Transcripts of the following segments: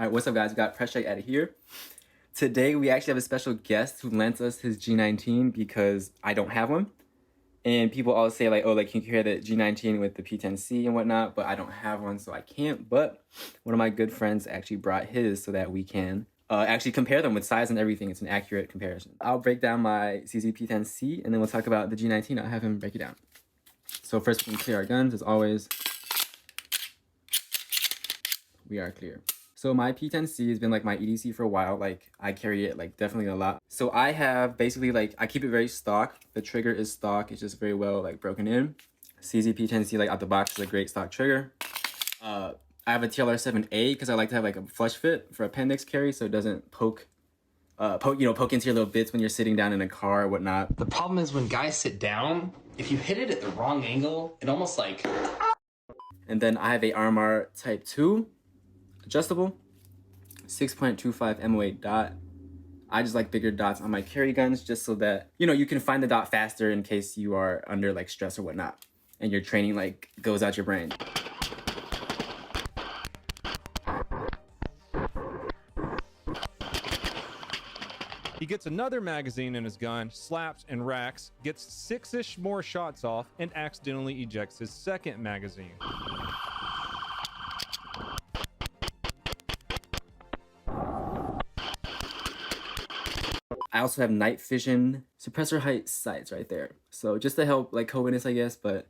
All right, what's up, guys? We got Pressure out of here. Today, we actually have a special guest who lent us his G19 because I don't have one. And people always say, like, oh, like, can you compare the G19 with the P10C and whatnot? But I don't have one, so I can't. But one of my good friends actually brought his so that we can actually compare them with size and everything. It's an accurate comparison. I'll break down my CZ P10C, and then we'll talk about the G19. I'll have him break it down. So first, we can clear our guns, as always. We are clear. So my P10C has been like my EDC for a while. Like I carry it like definitely a lot. So I have basically like, I keep it very stock. The trigger is stock. It's just very well like broken in. CZ P10C like out the box is a great stock trigger. I have a TLR7A because I like to have like a flush fit for appendix carry so it doesn't poke into your little bits when you're sitting down in a car or whatnot. The problem is when guys sit down, if you hit it at the wrong angle, it almost like... And then I have a RMR Type 2. Adjustable, 6.25 MOA dot. I just like bigger dots on my carry guns just so that, you can find the dot faster in case you are under like stress or whatnot and your training like goes out your brain. He gets another magazine in his gun, slaps and racks, gets 6-ish more shots off, and accidentally ejects his second magazine. I also have night vision suppressor height sights right there. So just to help like co-witness, I guess, but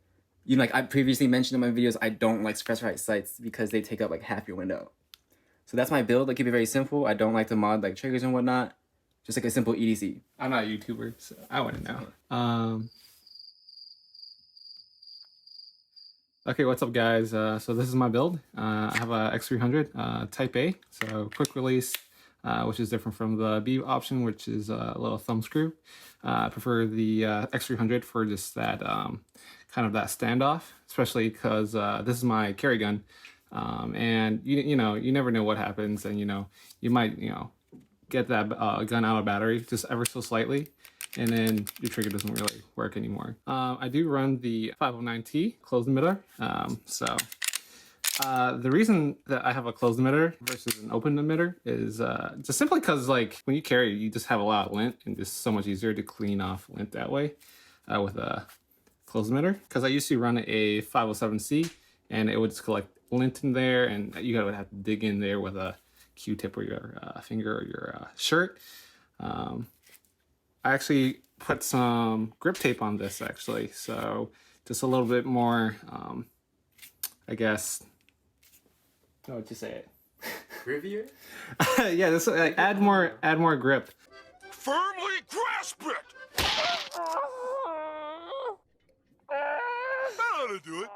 like I previously mentioned in my videos, I don't like suppressor height sights because they take up like half your window. So that's my build. I keep it very simple. I don't like to mod like triggers and whatnot. Just like a simple EDC. I'm not a YouTuber, so I wouldn't know. Okay, what's up, guys? So this is my build. I have a X300 Type A, so quick release, which is different from the B option, which is a little thumb screw. I prefer the X300 for just that kind of that standoff, especially because this is my carry gun, and you never know what happens, and you might get that gun out of battery just ever so slightly, and then your trigger doesn't really work anymore. I do run the 509T closed emitter. The reason that I have a closed emitter versus an open emitter is just simply because like when you carry, you just have a lot of lint and it's so much easier to clean off lint that way with a closed emitter. Because I used to run a 507C and it would just collect lint in there and you would have to dig in there with a Q-tip or your finger or your shirt. I actually put some grip tape on this actually, so just a little bit more, I guess. How would you say it? Grippier? Yeah, this add more grip. Firmly grasp it. That'll do it.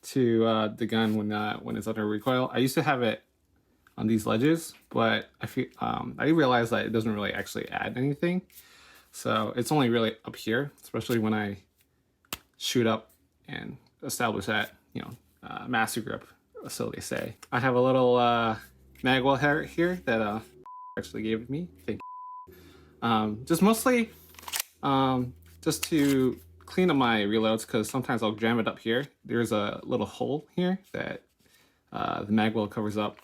To the gun when it's under recoil. I used to have it on these ledges, but I realized that it doesn't really actually add anything. So it's only really up here, especially when I shoot up and establish that, master grip, so they say. I have a little magwell hair here that actually gave me. Thank you. Just mostly just to clean up my reloads, because sometimes I'll jam it up here. There's a little hole here that the magwell covers up.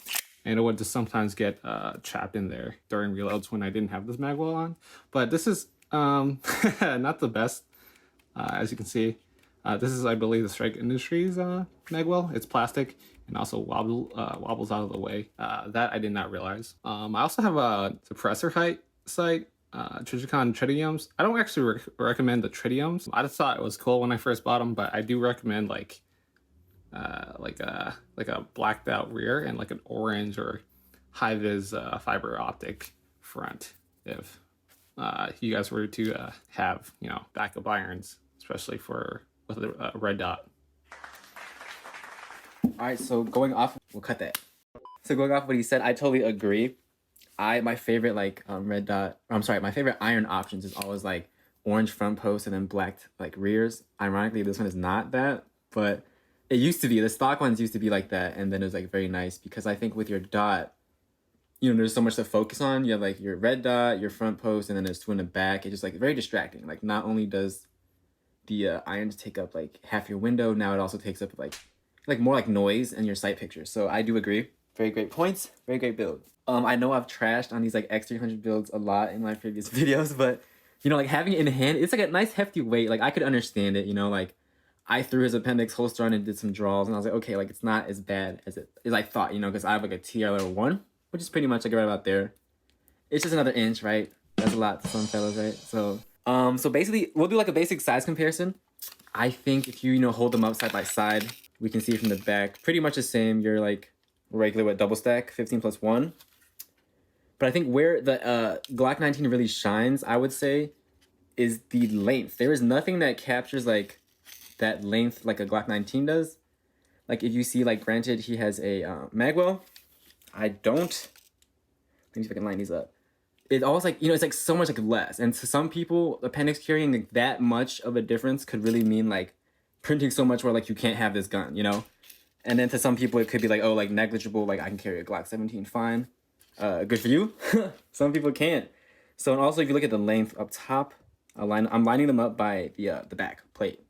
And it would just sometimes get trapped in there during reloads when I didn't have this magwell on. But this is not the best, as you can see. This is, I believe, the Strike Industries magwell. It's plastic and also wobbles out of the way. That I did not realize. I also have a suppressor height sight, Trijicon Tritiums. I don't actually recommend the Tritiums. I just thought it was cool when I first bought them, but I do recommend like a blacked out rear and like an orange or high vis fiber optic front if you guys were to have backup irons, especially with a red dot. All right, so we'll cut that. So going off what he said, I totally agree. My favorite my favorite iron options is always like orange front post and then black like rears. Ironically, this one is not that, but it used to be. The stock ones used to be like that, and then it was like very nice because I think with your dot, there's so much to focus on. You have like your red dot, your front post, and then there's two in the back. It's just like very distracting. Like not only does the irons take up like half your window, now it also takes up like more like noise in your sight picture. So I do agree. Very great points. Very great build. I know I've trashed on these like X300 builds a lot in my previous videos, but you know, like having it in hand, it's like a nice hefty weight. Like I could understand it, you know, like I threw his appendix holster on and did some draws, and I was like, okay, like it's not as bad as I thought, you know, because I have like a TR1, which is pretty much like right about there. It's just another inch, right? That's a lot to some fellas, right? So, so basically, we'll do like a basic size comparison. I think if you, you know, hold them up side by side, we can see from the back, pretty much the same. You're like regular with double stack, 15 plus 1. But I think where the Glock 19 really shines, I would say, is the length. There is nothing that captures like that length like a Glock 19 does. Like if you see, like granted, he has a magwell. I don't. Let me see if I can line these up. It always like, you know, it's like so much like less. And to some people, appendix carrying like that much of a difference could really mean like printing so much where like you can't have this gun, you know? And then to some people, it could be like, oh, like negligible, like I can carry a Glock 17 fine. Good for you. Some people can't. So, and also if you look at the length up top, I'm lining them up by the back plate.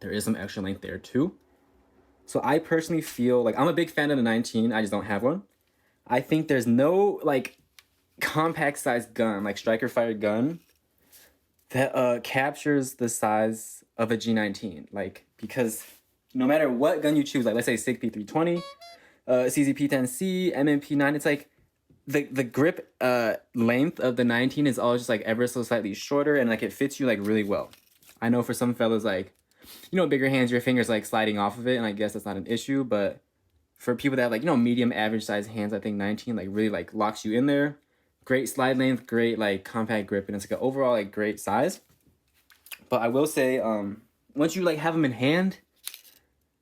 There is some extra length there too. So I personally feel like I'm a big fan of the 19. I just don't have one. I think there's no like compact size gun, like striker fired gun, that captures the size of a G19. Like, because no matter what gun you choose, like let's say SIG P320, CZ P10c, MMP9, it's like the grip length of the 19 is always just like ever so slightly shorter, and like it fits you like really well. I know for some fellas, like, you know, bigger hands, your fingers like sliding off of it, and I guess that's not an issue, but for people that have like, you know, medium average size hands, I think 19 like really like locks you in there. Great slide length, great like compact grip, and it's like an overall like great size. But I will say, once you like have them in hand,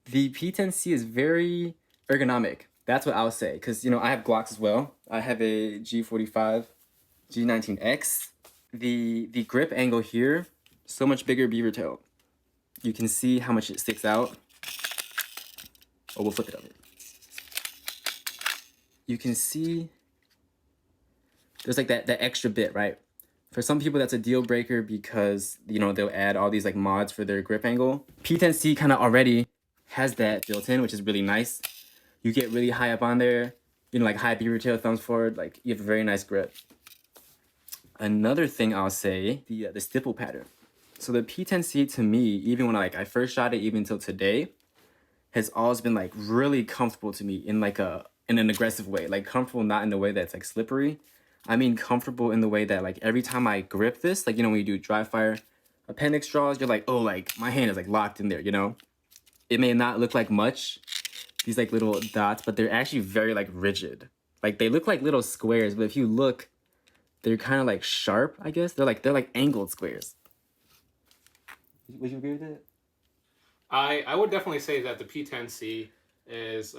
the P10C is very ergonomic. That's what I'll say, because you know I have Glocks as well. I have a G45, G19X. The grip angle here, so much bigger beaver tail. You can see how much it sticks out. Oh, we'll flip it over. You can see there's like that extra bit, right? For some people, that's a deal breaker because, you know, they'll add all these like mods for their grip angle. P10C kind of already has that built in, which is really nice. You get really high up on there, you know, like high beaver tail, thumbs forward, like you have a very nice grip. Another thing I'll say, the stipple pattern. So the P10C to me, even when I first shot it, even till today, has always been like really comfortable to me in like in an aggressive way. Like comfortable not in the way that's like slippery. I mean comfortable in the way that like every time I grip this, like, you know, when you do dry fire appendix draws, you're like, oh, like my hand is like locked in there, you know? It may not look like much, these like little dots, but they're actually very like rigid. Like they look like little squares, but if you look, they're kind of like sharp, I guess. They're like angled squares. Would you agree with that? I would definitely say that the P10C is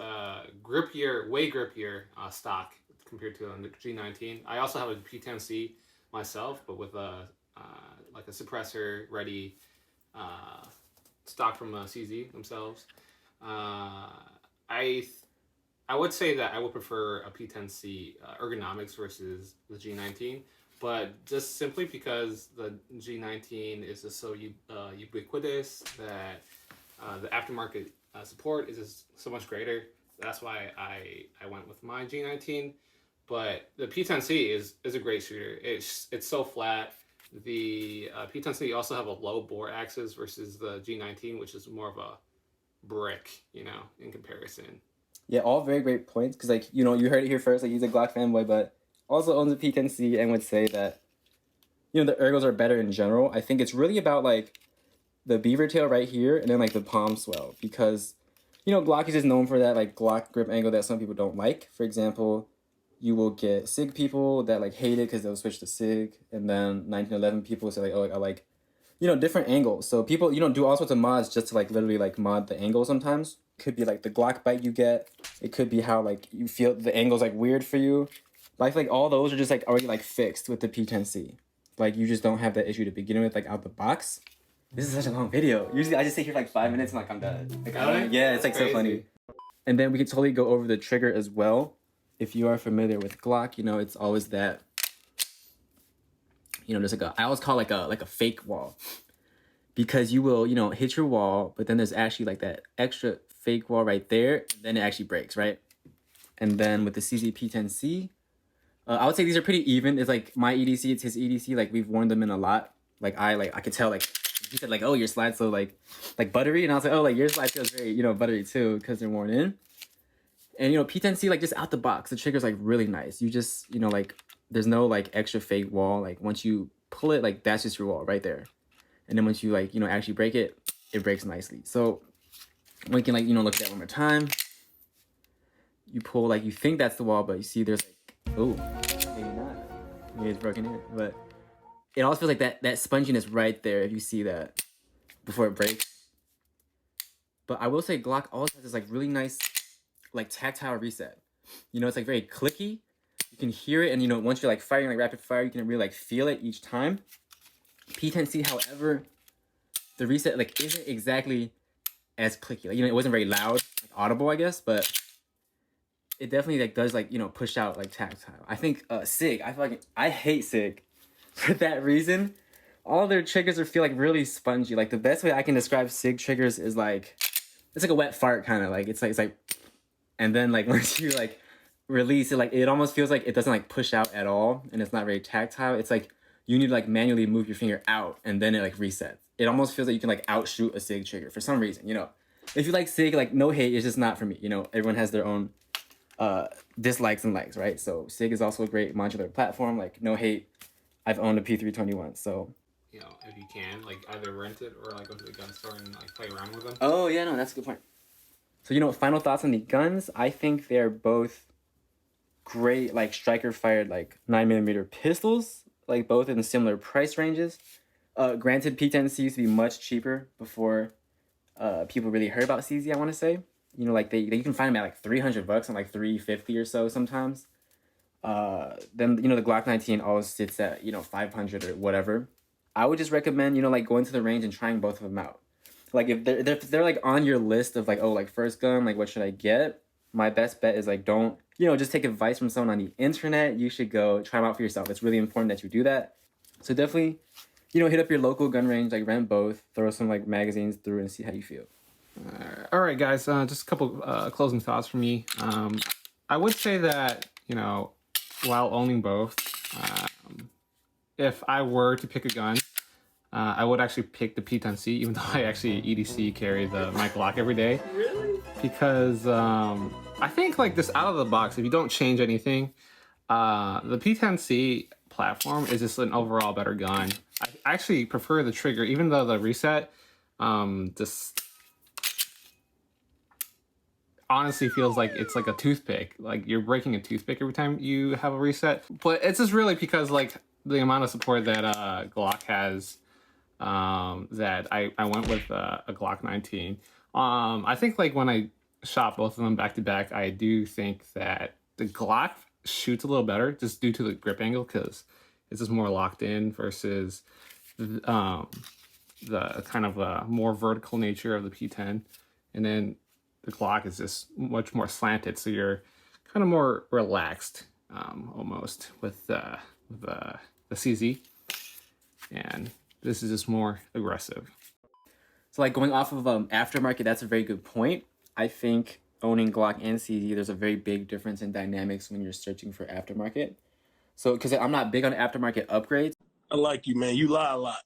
grippier, way grippier stock compared to the G19. I also have a P10C myself, but with a like a suppressor ready stock from CZ themselves. I would say that I would prefer a P10C ergonomics versus the G19, but just simply because the G19 is just so ubiquitous that the aftermarket support is just so much greater. That's why I went with my G19. But the P10C is a great shooter. It's so flat. The P10C also have a low bore axis versus the G19, which is more of a brick, you know, in comparison. Yeah, all very great points. Because, like, you know, you heard it here first. Like, he's a Glock fanboy, but also owns a P10C and would say that, you know, the ergos are better in general. I think it's really about, like, the beaver tail right here and then, like, the palm swell. Because, you know, Glock is just known for that, like, Glock grip angle that some people don't like. For example, you will get SIG people that, like, hate it because they'll switch to SIG. And then 1911 people say, like, oh, like, I like, you know, different angles. So people, you know, do all sorts of mods just to, like, literally, like, mod the angle sometimes. Could be, like, the Glock bite you get. It could be how, like, you feel the angle's, like, weird for you. But I feel like all those are just, like, already, like, fixed with the P10C. Like, you just don't have that issue to begin with, like, out the box. This is such a long video. Usually I just sit here for, like, 5 minutes and, like, I'm done. Like, yeah, it's, like, so funny. And then we could totally go over the trigger as well. If you are familiar with Glock, you know, it's always that, you know, there's like I always call it like a fake wall. Because you will, you know, hit your wall, but then there's actually like that extra fake wall right there, then it actually breaks, right? And then with the CZ P10C, I would say these are pretty even. It's like my EDC, it's his EDC. Like we've worn them in a lot. Like I could tell, like he said like, oh, your slide's so like buttery, and I was like, oh, like your slide feels very, you know, buttery too because they're worn in. And you know, P10C, like just out the box, the trigger's like really nice. You just, you know, like there's no like extra fake wall. Like once you pull it, like that's just your wall right there. And then once you like, you know, actually break it, it breaks nicely. So we can like, you know, look at that one more time. You pull, like you think that's the wall, but you see there's like, oh, maybe not. Maybe it's broken in. But it also feels like that sponginess right there if you see that before it breaks. But I will say Glock also has this like really nice like tactile reset. You know, it's like very clicky. You can hear it, and you know, once you're like firing like rapid fire, you can really like feel it each time. P10C, however, the reset like isn't exactly as clicky. Like, you know, it wasn't very loud, like audible, I guess, but it definitely like does like, you know, push out like tactile. I think SIG, I feel like I hate SIG for that reason. All their triggers feel like really spongy. Like the best way I can describe SIG triggers is like it's like a wet fart kind of like it's like and then like once you like release it, like it almost feels like it doesn't like push out at all, and it's not very tactile. It's like you need to like manually move your finger out and then it like resets. It almost feels like you can like outshoot a SIG trigger for some reason, you know. If you like SIG, like no hate, it's just not for me. You know, everyone has their own dislikes and likes, right? So SIG is also a great modular platform. Like no hate, I've owned a P321, so You know, if you can, like either rent it or like go to the gun store and like play around with them. oh yeah, no, that's a good point. So, you know, final thoughts on the guns. I think they're both great, like striker fired, like 9mm pistols, like both in similar price ranges. Granted, P10C used to be much cheaper before people really heard about CZ, I want to say. You know, like you can find them at like $300 and like $350 or so sometimes. Then, you know, the Glock 19 always sits at, you know, 500 or whatever. I would just recommend, you know, like going to the range and trying both of them out. Like if they're like on your list of like, oh, like first gun, like what should I get? My best bet is like don't, you know, just take advice from someone on the internet. You should go try them out for yourself. It's really important that you do that. So definitely, you know, hit up your local gun range, like rent both, throw some like magazines through and see how you feel. All right, guys, just a couple closing thoughts from me. I would say that, you know, while owning both, if I were to pick a gun, I would actually pick the P10C, even though I actually EDC carry my Glock every day. Really? Because I think like this out of the box, if you don't change anything, the P10C platform is just an overall better gun. I actually prefer the trigger, even though the reset just honestly feels like it's like a toothpick. Like you're breaking a toothpick every time you have a reset. But it's just really because like the amount of support that Glock has, that I went with a Glock 19. I think like when I shot both of them back to back, I do think that the Glock shoots a little better just due to the grip angle because it's just more locked in versus the kind of more vertical nature of the P10. And then the Glock is just much more slanted, so you're kind of more relaxed almost with the CZ. And this is just more aggressive. So like going off of aftermarket, that's a very good point. I think owning Glock and CZ, there's a very big difference in dynamics when you're searching for aftermarket. So because I'm not big on aftermarket upgrades. I like you, man. You lie a lot.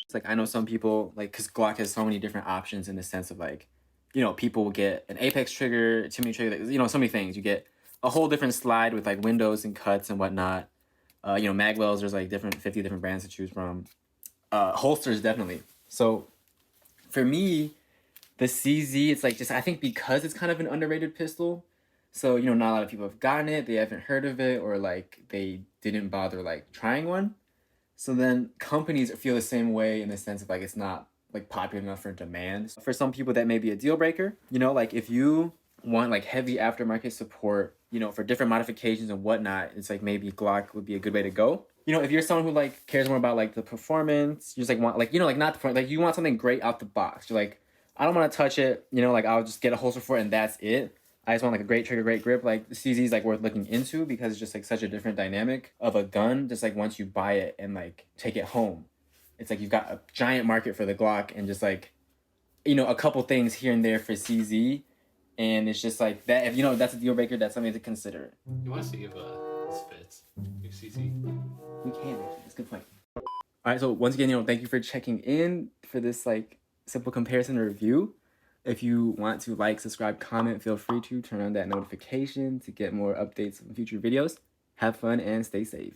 It's like I know some people, like, because Glock has so many different options in the sense of like, you know, people will get an Apex trigger, a chimney trigger, you know, so many things. You get a whole different slide with like windows and cuts and whatnot. You know, magwells, there's like 50 different brands to choose from. Holsters, definitely. So for me, the CZ, it's like just, I think because it's kind of an underrated pistol, so, you know, not a lot of people have gotten it, they haven't heard of it, or like they didn't bother like trying one. So then companies feel the same way in the sense of like it's not like popular enough for demand. For some people that may be a deal breaker. You know, like if you want like heavy aftermarket support, you know, for different modifications and whatnot, it's like maybe Glock would be a good way to go. You know, if you're someone who like cares more about like the performance, you just like want like, you know, like not the point, like you want something great out the box. You're like, I don't want to touch it, you know, like I'll just get a holster for it and that's it. I just want like a great trigger, great grip. Like the CZ is like worth looking into because it's just like such a different dynamic of a gun. Just like once you buy it and like take it home, it's like you've got a giant market for the Glock and just like, you know, a couple things here and there for CZ. And it's just like that. If you know that's a deal breaker, that's something to consider. You want to see if this fits your CZ? We can actually. That's a good point. All right. So once again, thank you for checking in for this like simple comparison review. If you want to like, subscribe, comment, feel free to turn on that notification to get more updates on future videos. Have fun and stay safe.